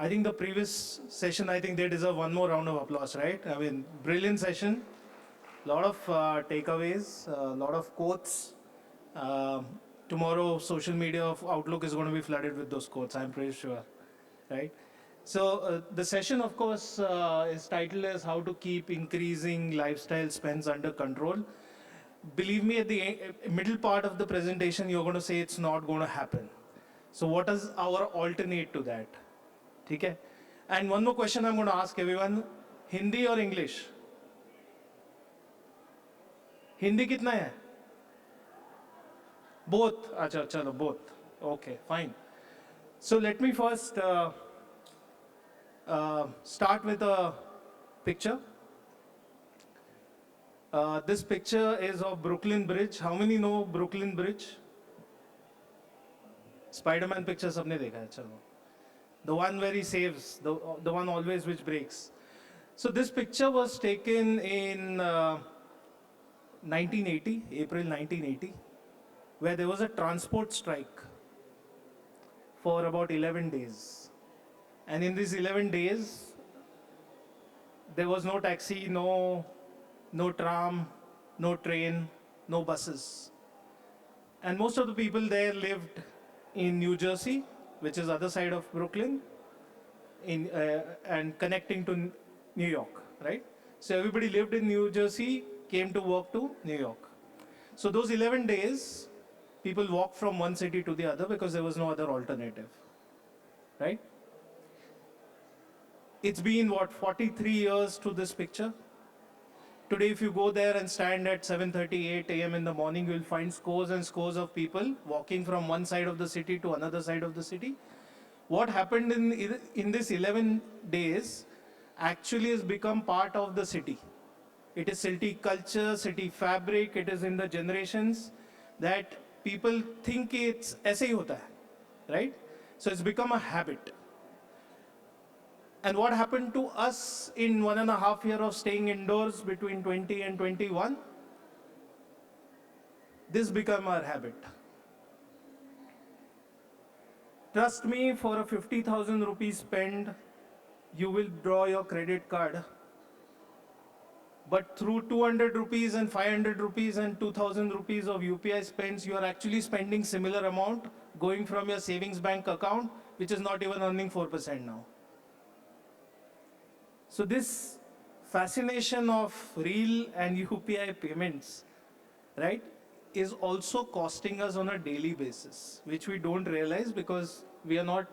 I think the previous session, I think they deserve one more round of applause, right? I mean, brilliant session. A lot of takeaways, a lot of quotes. Um Tomorrow, social media of Outlook is going to be flooded with those quotes, I'm pretty sure, right? So the session, of course, is titled as How to Keep Increasing Lifestyle Spends Under Control. Believe me, at the middle part of the presentation, you're going to say it's not going to happen. So what is our alternate to that? Okay? And one more question I'm going to ask everyone. Hindi or English? Hindi kitna hai? Both. Acha, chalo, both. Okay, fine. So let me first start with a picture. This picture is of Brooklyn Bridge. How many know Brooklyn Bridge? Spider-Man picture sabne dekha hai, chalo. The one where he saves, the one always which breaks. So this picture was taken in 1980, April 1980, where there was a transport strike for about 11 days. And in these 11 days, there was no taxi, no tram, no train, no buses. And most of the people there lived in New Jersey, which is other side of Brooklyn, and connecting to New York, right? So everybody lived in New Jersey, came to work to New York. So those 11 days, people walked from one city to the other because there was no other alternative, right? It's been, what, 43 years to this picture? Today, if you go there and stand at 7:38 a.m. in the morning, you'll find scores and scores of people walking from one side of the city to another side of the city. What happened in this 11 days actually has become part of the city. It is city culture, city fabric, it is in the generations that people think it's aise hi hota hai, right? So it's become a habit. And what happened to us in 1.5 years of staying indoors between 20 and 21? This became our habit. Trust me, for a 50,000 rupees spend, you will draw your credit card. But through 200 rupees and 500 rupees and 2,000 rupees of UPI spends, you are actually spending similar amount going from your savings bank account, which is not even earning 4% now. So this fascination of real and UPI payments, right, is also costing us on a daily basis, which we don't realize because we are not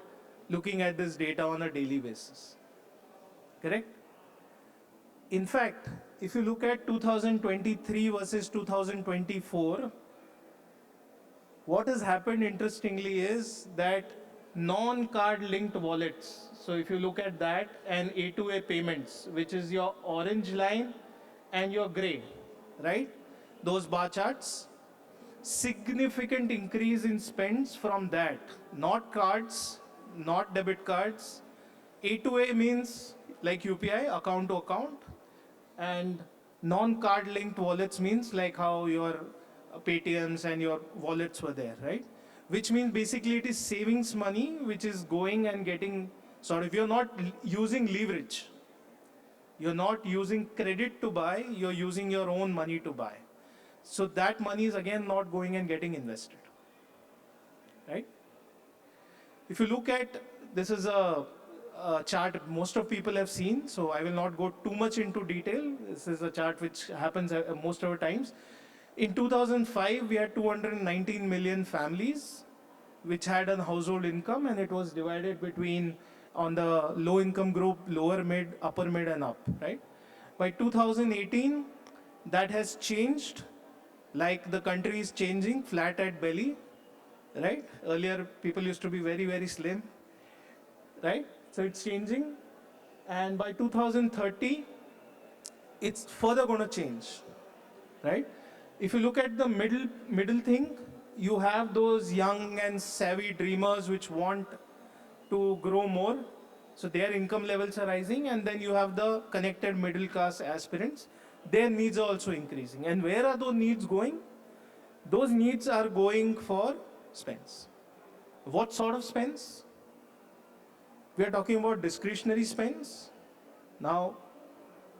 looking at this data on a daily basis. Correct? In fact, if you look at 2023 versus 2024, what has happened interestingly is that non-card linked wallets, so if you look at that, and A2A payments, which is your orange line and your gray, right? Those bar charts, significant increase in spends from that. Not cards, not debit cards. A2A means like UPI, account to account. And non-card linked wallets means like how your Paytms and your wallets were there, right? Which means basically it is savings money which is going and getting, sort of, you're not using leverage. You're not using credit to buy, you're using your own money to buy. So that money is again not going and getting invested, right? If you look at, this is a chart most of people have seen, so I will not go too much into detail. This is a chart which happens most of the times. In 2005, we had 219 million families which had a household income, and it was divided between, on the low income group, lower mid, upper mid, and up, right? By 2018, that has changed, like the country is changing, flat at belly, right? Earlier, people used to be very, very slim, right? So it's changing, and by 2030, it's further going to change, right? If you look at the middle thing, you have those young and savvy dreamers which want to grow more, so their income levels are rising, and then you have the connected middle class aspirants. Their needs are also increasing. And where are those needs going? Those needs are going for spends. What sort of spends? We are talking about discretionary spends. Now,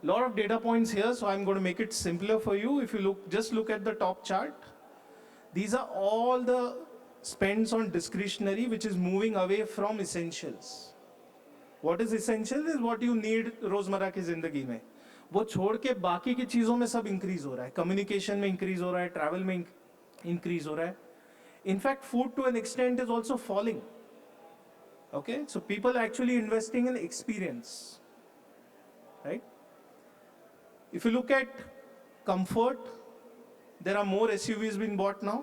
a lot of data points here, so I'm going to make it simpler for you. If you just look at the top chart. These are all the spends on discretionary, which is moving away from essentials. What is essential is what you need रोजमर्रा की जिंदगी में. वो छोड़ के बाकी की चीजों में सब इंक्रीज हो रहा है. कम्युनिकेशन में इंक्रीज हो रहा है, ट्रैवल में इंक्रीज हो रहा है. In fact food to an extent is also falling. Okay, so people are actually investing in experience, right? If you look at comfort, there are more SUVs being bought now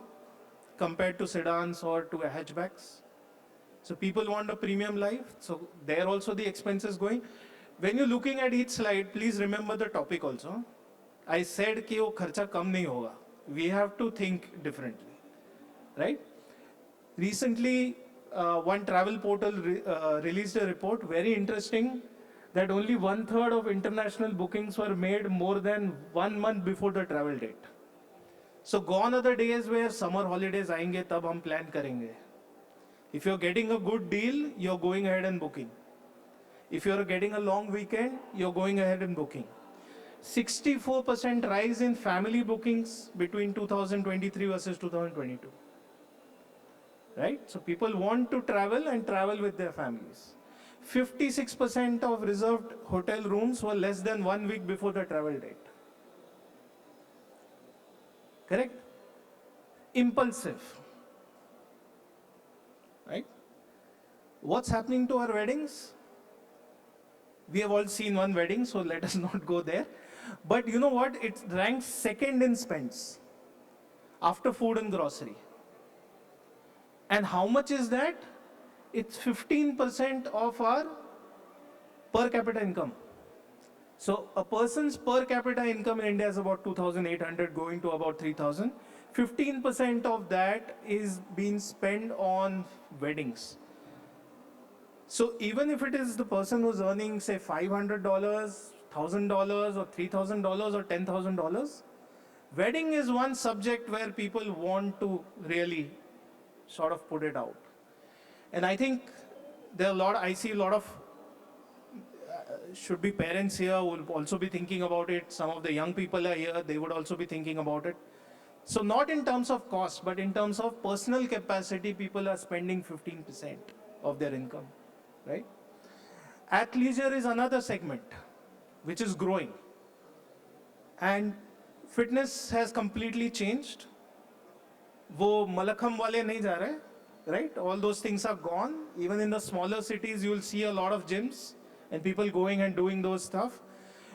compared to sedans or to hatchbacks. So people want a premium life. So there also the expenses going. When you're looking at each slide, please remember the topic also. I said कि वो खर्चा कम नहीं होगा. We have to think differently, right? Recently, one travel portal released a report, very interesting, that only 1/3 of international bookings were made more than 1 month before the travel date. So gone are the days where summer holidays आएंगे तब हम plan करेंगे. If you're getting a good deal, you're going ahead and booking. If you're getting a long weekend, you're going ahead and booking. 64% rise in family bookings between 2023 versus 2022. Right? So people want to travel and travel with their families. 56% of reserved hotel rooms were less than 1 week before the travel date. Correct? Impulsive. Right? What's happening to our weddings? We have all seen one wedding, so let us not go there. But you know what? It ranks second in spends after food and grocery. And how much is that? It's 15% of our per capita income. So a person's per capita income in India is about 2,800 going to about 3,000. 15% of that is being spent on weddings. So even if it is the person who's earning say $500, $1,000 or $3,000 or $10,000, wedding is one subject where people want to really sort of put it out. And I think there are I see a lot of, should be parents here who will also be thinking about it. Some of the young people are here, they would also be thinking about it. So not in terms of cost, but in terms of personal capacity, people are spending 15% of their income, right? Athleisure is another segment which is growing. And fitness has completely changed. वो मलखम वाले नहीं जा रहे, right? All those things are gone. Even in the smaller cities, you will see a lot of gyms and people going and doing those stuff.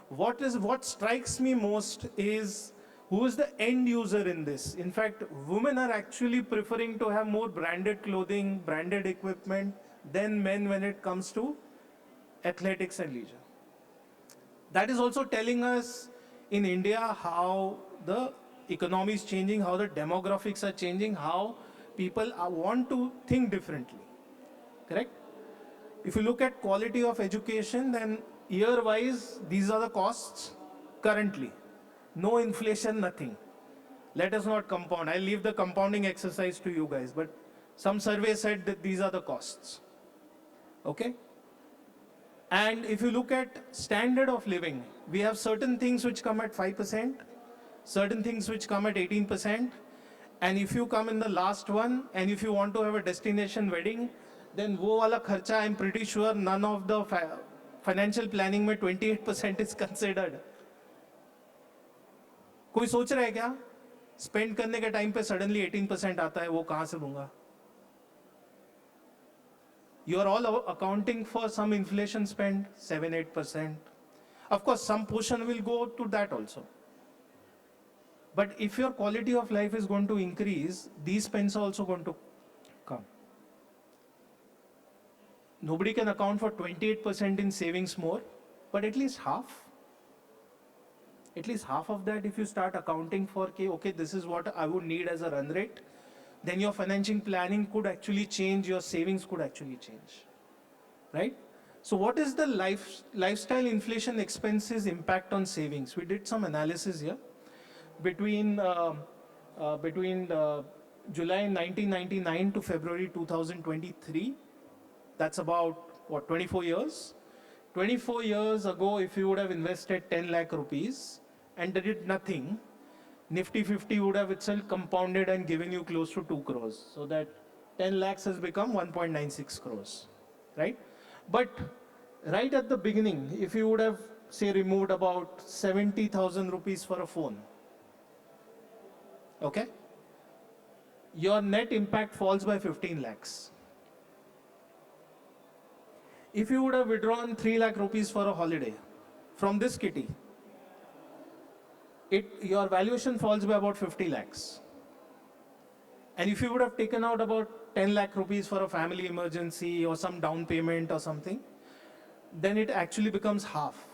What strikes me most is who is the end user in this. In fact, women are actually preferring to have more branded clothing, branded equipment than men when it comes to athletics and leisure. That is also telling us in India how the economy is changing, how the demographics are changing, how people want to think differently. Correct? If you look at quality of education, then year-wise, these are the costs currently. No inflation, nothing. Let us not compound. I'll leave the compounding exercise to you guys, but some survey said that these are the costs. Okay? And if you look at standard of living, we have certain things which come at 5%, certain things which come at 18%. And if you come in the last one, and if you want to have a destination wedding, then wo wala kharcha, I'm pretty sure none of the financial planning में 28% is considered. कोई सोच रहा है क्या? Spend करने के time पे suddenly 18% आता है, वो कहाँ से दूंगा? You are all accounting for some inflation spend, 7-8%. Of course, some portion will go to that also. But if your quality of life is going to increase, these spends are also going to come. Nobody can account for 28% in savings more, but at least half. At least half of that, if you start accounting for, okay, this is what I would need as a run rate, then your financial planning could actually change, your savings could actually change, right? So what is the lifestyle inflation expenses impact on savings? We did some analysis here. Between July 1999 to February 2023, that's about what, 24 years? 24 years ago, if you would have invested 10 lakh rupees and did nothing, Nifty 50 would have itself compounded and given you close to 2 crores. So that 10 lakhs has become 1.96 crores, right? But right at the beginning, if you would have, say, removed about 70,000 rupees for a phone, okay? Your net impact falls by 15 lakhs. If you would have withdrawn 3 lakh rupees for a holiday from this kitty, your valuation falls by about 50 lakhs. And if you would have taken out about 10 lakh rupees for a family emergency or some down payment or something, then it actually becomes half.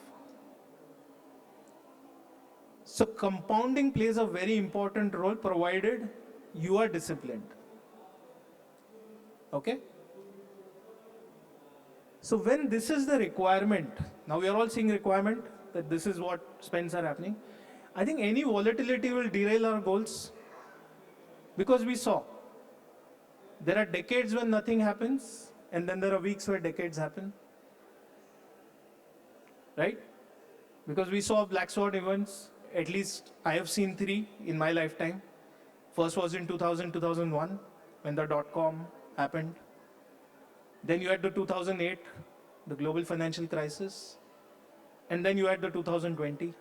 So compounding plays a very important role provided you are disciplined. Okay? So when this is the requirement, now we are all seeing requirement that this is what spends are happening. I think any volatility will derail our goals because we saw there are decades when nothing happens and then there are weeks where decades happen. Right? Because we saw black swan events, at least I have seen 3 in my lifetime. First was in 2000, 2001 when the dot-com happened. Then you had the 2008, the global financial crisis. And then you had the 2020.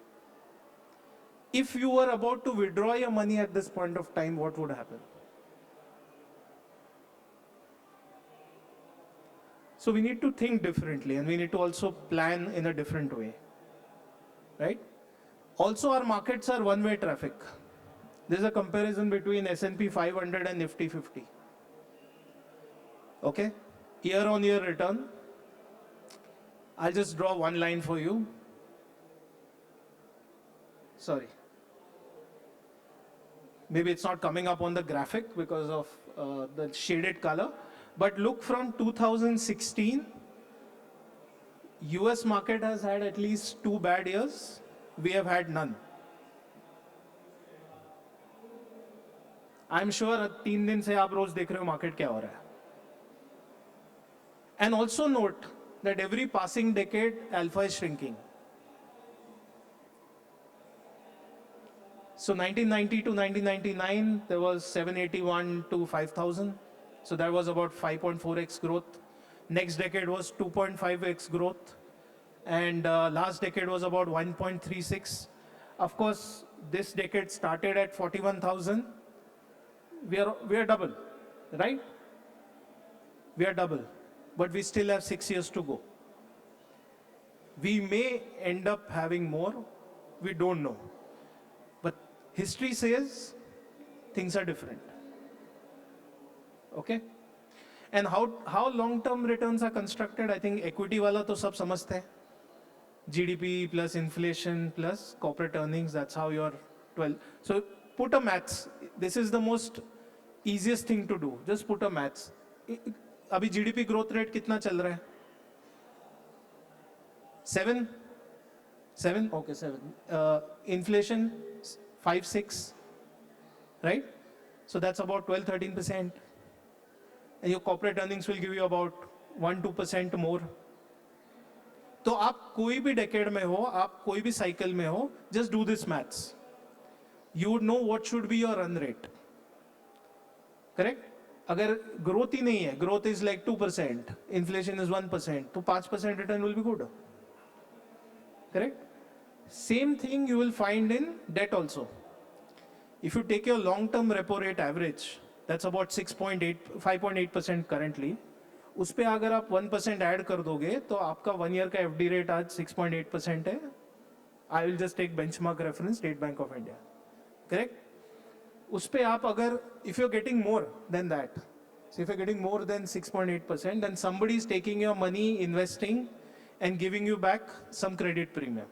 If you were about to withdraw your money at this point of time, what would happen? So we need to think differently and we need to also plan in a different way, right? Also our markets are one-way traffic. There's a comparison between S&P 500 and Nifty 50. Okay? Year on year return. I'll just draw one line for you. Sorry. Maybe it's not coming up on the graphic because of the shaded color. But look from 2016, US market has had at least 2 bad years. We have had none. I'm sure 3 दिन से आप रोज देख रहे हो market क्या हो रहा है. And also note that every passing decade, alpha is shrinking. So 1990 to 1999, there was 781 to 5,000. So that was about 5.4x growth. Next decade was 2.5x growth. And last decade was about 1.36. Of course, this decade started at 41,000. We are double, right? We are double. But we still have 6 years to go. We may end up having more. We don't know. But history says things are different. Okay? And how long-term returns are constructed? I think equity wala to sab samajhte hai. GDP plus inflation plus corporate earnings, that's how your 12. So put a maths. This is the most easiest thing to do. Just put a maths. अभी GDP growth rate कितना चल रहा है? 7? 7? Okay, 7. Inflation 5, 6, right? So that's about 12, 13%. And your corporate earnings will give you about 1-2% more. तो आप कोई भी decade में हो, आप कोई भी cycle में हो, just do this maths. You would know what should be your run rate. Correct? अगर growth ही नहीं है, growth is like 2%, inflation is 1%, तो 5% return will be good. Correct? Same thing you will find in debt also. If you take your long-term repo rate average, that's about 5.8% currently. उस पे अगर आप 1% add कर दोगे तो आपका 1 year का FD rate आज 6.8% है. I will just take benchmark reference State Bank of India. Correct? उस पे आप अगर if you're getting more than that, so if you're getting more than 6.8%, then somebody is taking your money, investing, and giving you back some credit premium.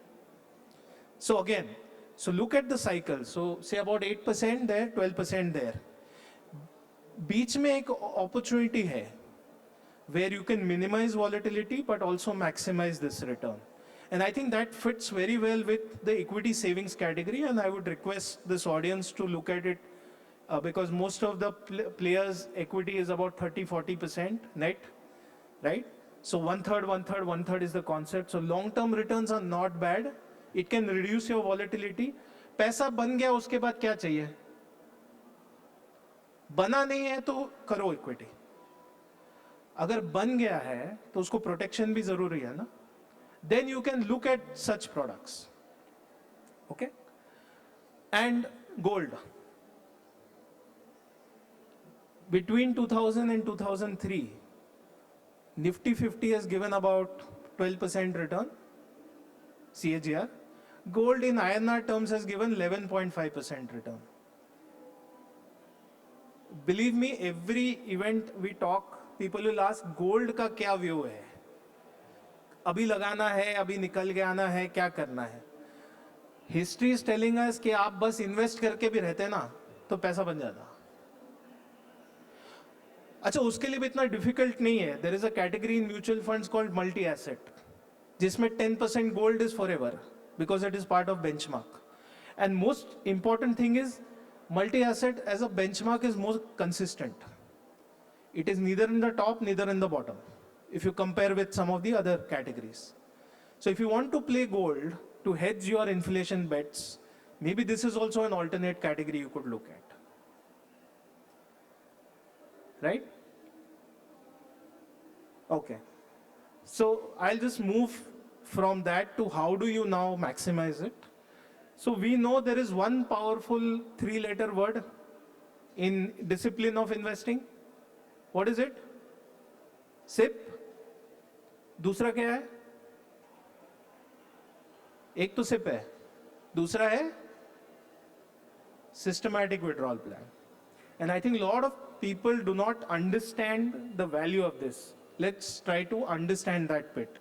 So again, so look at the cycle. So say about 8% there, 12% there. बीच में एक opportunity है where you can minimize volatility but also maximize this return. And I think that fits very well with the equity savings category, and I would request this audience to look at it because most of the players' equity is about 30-40% net, right? So one third, one third, one third is the concept. So long-term returns are not bad. It can reduce your volatility. पैसा बन गया उसके बाद क्या चाहिए? बना नहीं है तो करो इक्विटी. अगर बन गया है तो उसको प्रोटेक्शन भी जरूरी है ना. Then you can look at such products. Okay? And gold. Between 2000 and 2003, Nifty 50 has given about 12% return, CAGR. Gold in INR terms has given 11.5% return. Believe me, every event we talk, people will ask, gold का क्या view है? अभी लगाना है, अभी निकल के आना है, क्या करना है? History is telling us कि आप बस invest करके भी रहते ना, तो पैसा बन जाता. अच्छा, उसके लिए भी इतना difficult नहीं है. There is a category in mutual funds called multi-asset, जिसमें 10% gold is forever because it is part of benchmark. And most important thing is, multi-asset as a benchmark is more consistent. It is neither in the top, neither in the bottom, if you compare with some of the other categories. So if you want to play gold to hedge your inflation bets, maybe this is also an alternate category you could look at. Right? Okay. So I'll just move from that to how do you now maximize it. So we know there is one powerful three-letter word in discipline of investing. What is it? SIP. दूसरा क्या है? एक तो SIP है, दूसरा है systematic withdrawal plan. And I think a lot of people do not understand the value of this. Let's try to understand that bit.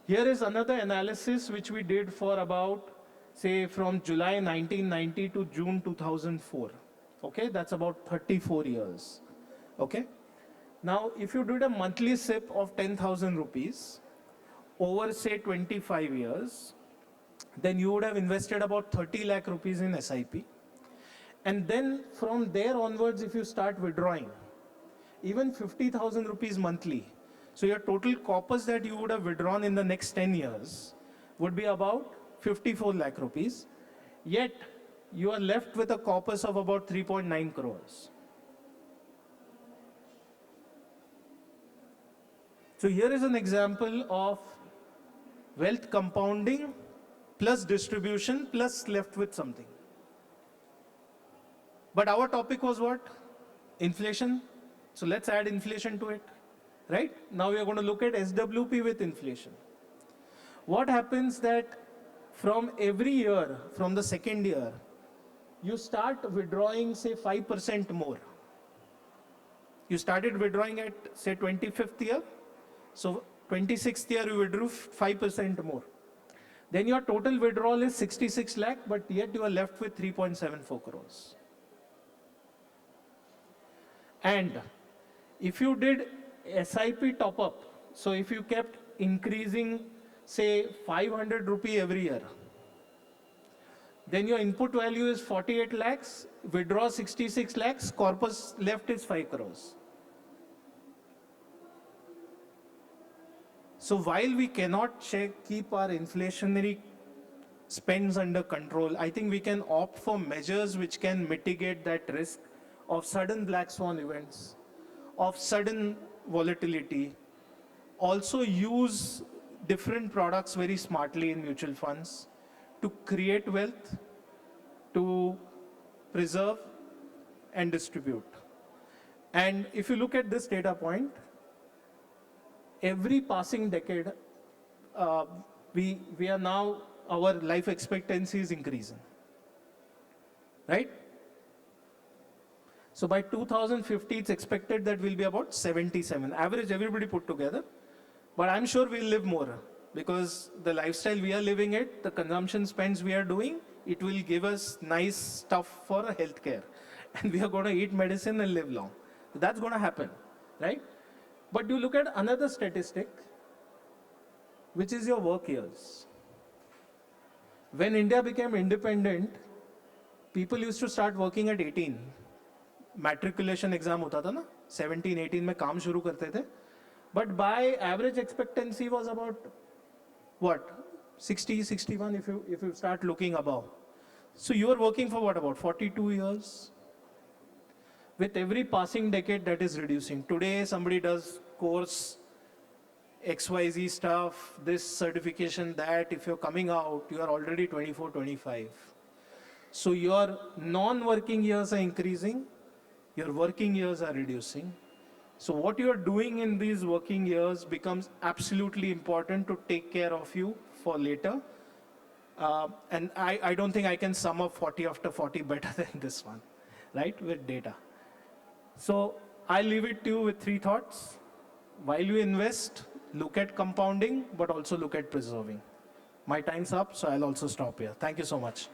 Here is another analysis which we did for about, say, from July 1990 to June 2004. Okay, that's about 34 years. Okay. Now, if you did a monthly SIP of 10,000 rupees over, say, 25 years, then you would have invested about 30 lakh rupees in SIP. And then from there onwards, if you start withdrawing, even 50,000 rupees monthly, so your total corpus that you would have withdrawn in the next 10 years would be about 54 lakh rupees. Yet, you are left with a corpus of about 3.9 crores. So here is an example of wealth compounding plus distribution plus left with something. But our topic was what? Inflation. So let's add inflation to it, right? Now we are going to look at SWP with inflation. What happens that from every year, from the second year, you start withdrawing, say, 5% more. You started withdrawing at, say, 25th year. So 26th year, you withdrew 5% more. Then your total withdrawal is 66 lakh, but yet you are left with 3.74 crores. And if you did SIP top up, so if you kept increasing, say, 500 rupee every year, then your input value is 48 lakhs, withdraw 66 lakhs, corpus left is 5 crores. So while we cannot keep our inflationary spends under control, I think we can opt for measures which can mitigate that risk of sudden black swan events, of sudden volatility. Also use different products very smartly in mutual funds to create wealth, to preserve and distribute. And if you look at this data point, every passing decade, we are now, our life expectancy is increasing, right? So by 2050, it's expected that we'll be about 77. Average, everybody put together. But I'm sure we'll live more because the lifestyle we are living it, the consumption spends we are doing, it will give us nice stuff for healthcare. And we are going to eat medicine and live long. So that's going to happen, right? But you look at another statistic, which is your work years. When India became independent, people used to start working at 18. Matriculation exam होता था ना, 17, 18 में काम शुरू करते थे. But by average expectancy was about what? 60, 61 if you start looking above. So you are working for what, about 42 years? With every passing decade that is reducing. Today somebody does course XYZ stuff, this certification, that. If you're coming out, you are already 24, 25. So your non-working years are increasing, your working years are reducing. So what you are doing in these working years becomes absolutely important to take care of you for later. And I don't think I can sum up 40 after 40 better than this one, right, with data. So I'll leave it to you with three thoughts. While you invest, look at compounding, but also look at preserving. My time's up, so I'll also stop here. Thank you so much.